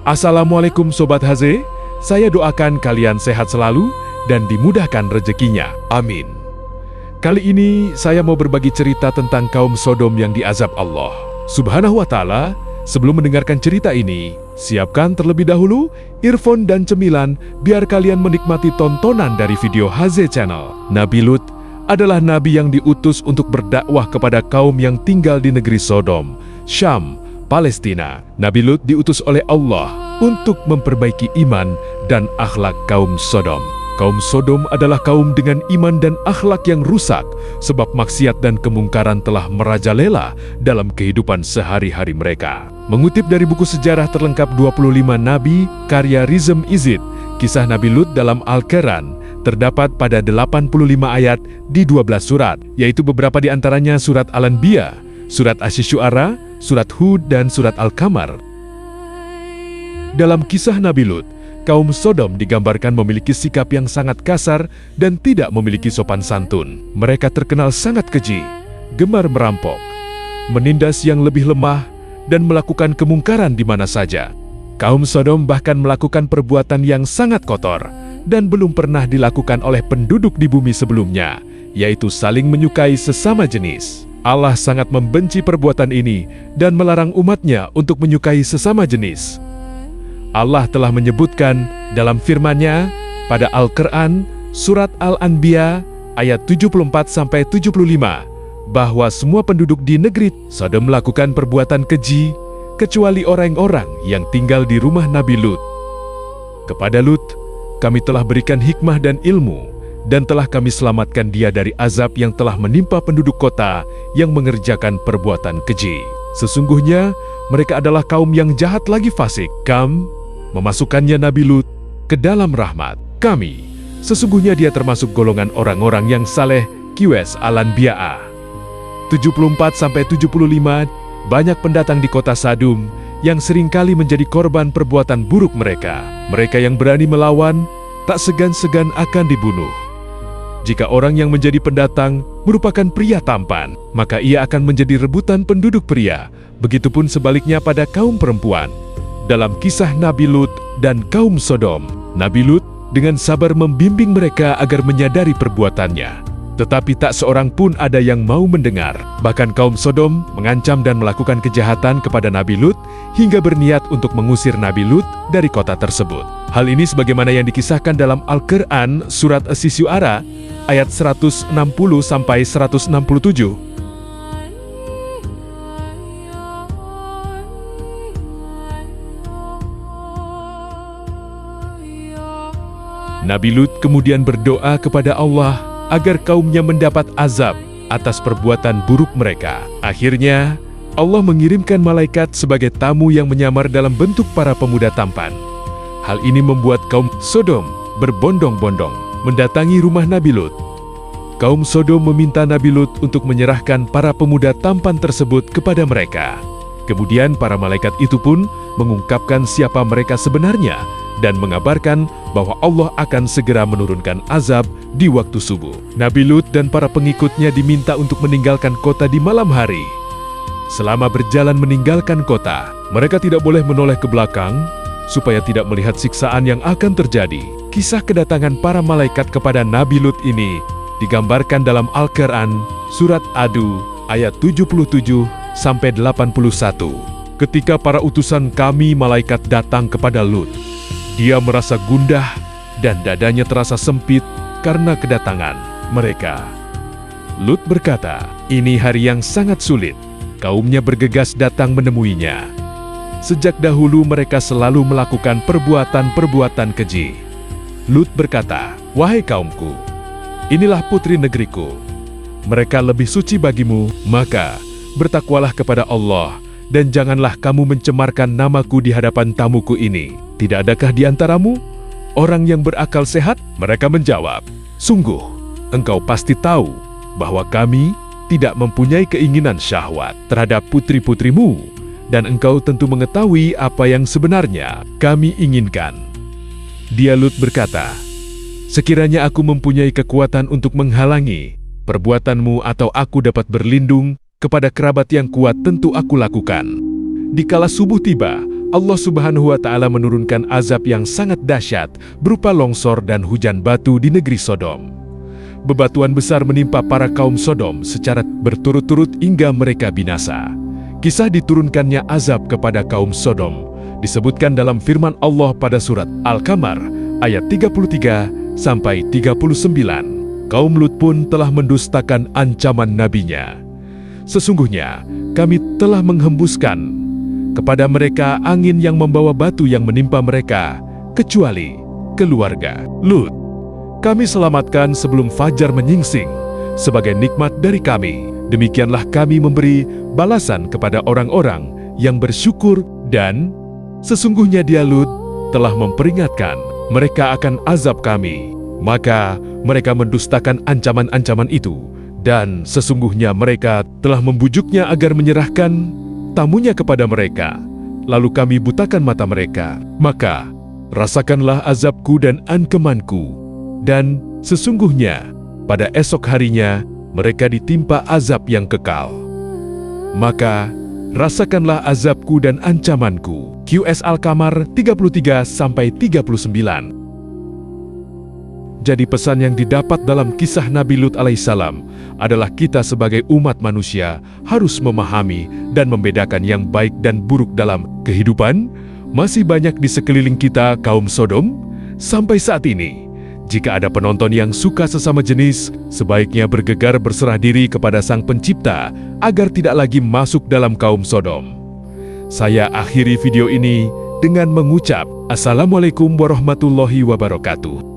Assalamualaikum Sobat HZ, saya doakan kalian sehat selalu dan dimudahkan rezekinya. Amin. Kali ini saya mau berbagi cerita tentang kaum Sodom yang diazab Allah Subhanahu wa Ta'ala. Sebelum mendengarkan cerita ini, siapkan terlebih dahulu earphone dan cemilan biar kalian menikmati tontonan dari video HZ Channel. Nabi Lut adalah nabi yang diutus untuk berdakwah kepada kaum yang tinggal di negeri Sodom, Syam, Palestina. Nabi Lut diutus oleh Allah untuk memperbaiki iman dan akhlak kaum Sodom. Kaum Sodom adalah kaum dengan iman dan akhlak yang rusak sebab maksiat dan kemungkaran telah merajalela dalam kehidupan sehari-hari mereka. Mengutip dari buku sejarah terlengkap 25 Nabi karya Rizm Izid, kisah Nabi Lut dalam Al-Quran terdapat pada 85 ayat di 12 surat, yaitu beberapa di antaranya surat Al-Anbiya, surat Asy-Syu'ara, surat Hud, dan surat Al-Qamar. Dalam kisah Nabi Lut, kaum Sodom digambarkan memiliki sikap yang sangat kasar dan tidak memiliki sopan santun. Mereka terkenal sangat keji, gemar merampok, menindas yang lebih lemah, dan melakukan kemungkaran di mana saja. Kaum Sodom bahkan melakukan perbuatan yang sangat kotor dan belum pernah dilakukan oleh penduduk di bumi sebelumnya, yaitu saling menyukai sesama jenis. Allah sangat membenci perbuatan ini dan melarang umatnya untuk menyukai sesama jenis. Allah telah menyebutkan dalam firman-Nya pada Al-Quran surat Al-Anbiya ayat 74-75 bahwa semua penduduk di negeri Sodom melakukan perbuatan keji kecuali orang-orang yang tinggal di rumah Nabi Lut. Kepada Lut, kami telah berikan hikmah dan ilmu dan telah kami selamatkan dia dari azab yang telah menimpa penduduk kota yang mengerjakan perbuatan keji. Sesungguhnya mereka adalah kaum yang jahat lagi fasik. Memasukkannya Nabi Lut ke dalam rahmat kami. Sesungguhnya dia termasuk golongan orang-orang yang saleh. QS Al-Anbiya 74-75. Banyak pendatang di kota Sadum yang seringkali menjadi korban perbuatan buruk mereka. Mereka yang berani melawan tak segan-segan akan dibunuh. Jika orang yang menjadi pendatang merupakan pria tampan, maka ia akan menjadi rebutan penduduk pria. Begitupun sebaliknya pada kaum perempuan. Dalam kisah Nabi Lut dan kaum Sodom, Nabi Lut dengan sabar membimbing mereka agar menyadari perbuatannya. Tetapi tak seorang pun ada yang mau mendengar. Bahkan kaum Sodom mengancam dan melakukan kejahatan kepada Nabi Lut hingga berniat untuk mengusir Nabi Lut dari kota tersebut. Hal ini sebagaimana yang dikisahkan dalam Al-Quran surat Asy-Syu'ara ayat 160-167. Nabi Lut kemudian berdoa kepada Allah agar kaumnya mendapat azab atas perbuatan buruk mereka. Akhirnya, Allah mengirimkan malaikat sebagai tamu yang menyamar dalam bentuk para pemuda tampan. Hal ini membuat kaum Sodom berbondong-bondong mendatangi rumah Nabi Lut. Kaum Sodom meminta Nabi Lut untuk menyerahkan para pemuda tampan tersebut kepada mereka. Kemudian para malaikat itu pun mengungkapkan siapa mereka sebenarnya dan mengabarkan bahwa Allah akan segera menurunkan azab di waktu subuh. Nabi Lut dan para pengikutnya diminta untuk meninggalkan kota di malam hari. Selama berjalan meninggalkan kota, mereka tidak boleh menoleh ke belakang supaya tidak melihat siksaan yang akan terjadi. Kisah kedatangan para malaikat kepada Nabi Lut ini digambarkan dalam Al-Quran surat Adu ayat 77-81. Ketika para utusan kami malaikat datang kepada Lut, dia merasa gundah dan dadanya terasa sempit karena kedatangan mereka. Lut berkata, "Ini hari yang sangat sulit." Kaumnya bergegas datang menemuinya. Sejak dahulu mereka selalu melakukan perbuatan-perbuatan keji. Lut berkata, "Wahai kaumku, inilah putri negeriku. Mereka lebih suci bagimu, maka bertakwalah kepada Allah dan janganlah kamu mencemarkan namaku di hadapan tamuku ini. Tidak adakah di antaramu orang yang berakal sehat?" Mereka menjawab, "Sungguh, engkau pasti tahu bahwa kami tidak mempunyai keinginan syahwat terhadap putri-putrimu, dan engkau tentu mengetahui apa yang sebenarnya kami inginkan." Dia Lut berkata, "Sekiranya aku mempunyai kekuatan untuk menghalangi perbuatanmu atau aku dapat berlindung kepada kerabat yang kuat, tentu aku lakukan." Dikala subuh tiba, Allah Subhanahu wa Ta'ala menurunkan azab yang sangat dahsyat berupa longsor dan hujan batu di negeri Sodom. Bebatuan besar menimpa para kaum Sodom secara berturut-turut hingga mereka binasa. Kisah diturunkannya azab kepada kaum Sodom disebutkan dalam firman Allah pada surat Al-Qamar ayat 33 sampai 39. Kaum Lut pun telah mendustakan ancaman nabinya. Sesungguhnya kami telah menghembuskan kepada mereka angin yang membawa batu yang menimpa mereka, kecuali keluarga Lut. Kami selamatkan sebelum fajar menyingsing sebagai nikmat dari kami. Demikianlah kami memberi balasan kepada orang-orang yang bersyukur, dan sesungguhnya dia Lut telah memperingatkan mereka akan azab kami. Maka mereka mendustakan ancaman-ancaman itu, dan sesungguhnya mereka telah membujuknya agar menyerahkan tamunya kepada mereka. Lalu kami butakan mata mereka. Maka rasakanlah azabku dan ancamanku. Dan sesungguhnya pada esok harinya mereka ditimpa azab yang kekal. Maka rasakanlah azabku dan ancamanku. QS Al-Qamar 33-39. Jadi pesan yang didapat dalam kisah Nabi Lut alaihissalam adalah kita sebagai umat manusia harus memahami dan membedakan yang baik dan buruk dalam kehidupan. Masih banyak di sekeliling kita kaum Sodom. Sampai saat ini, jika ada penonton yang suka sesama jenis, sebaiknya bergegar berserah diri kepada Sang Pencipta agar tidak lagi masuk dalam kaum Sodom. Saya akhiri video ini dengan mengucap Assalamualaikum warahmatullahi wabarakatuh.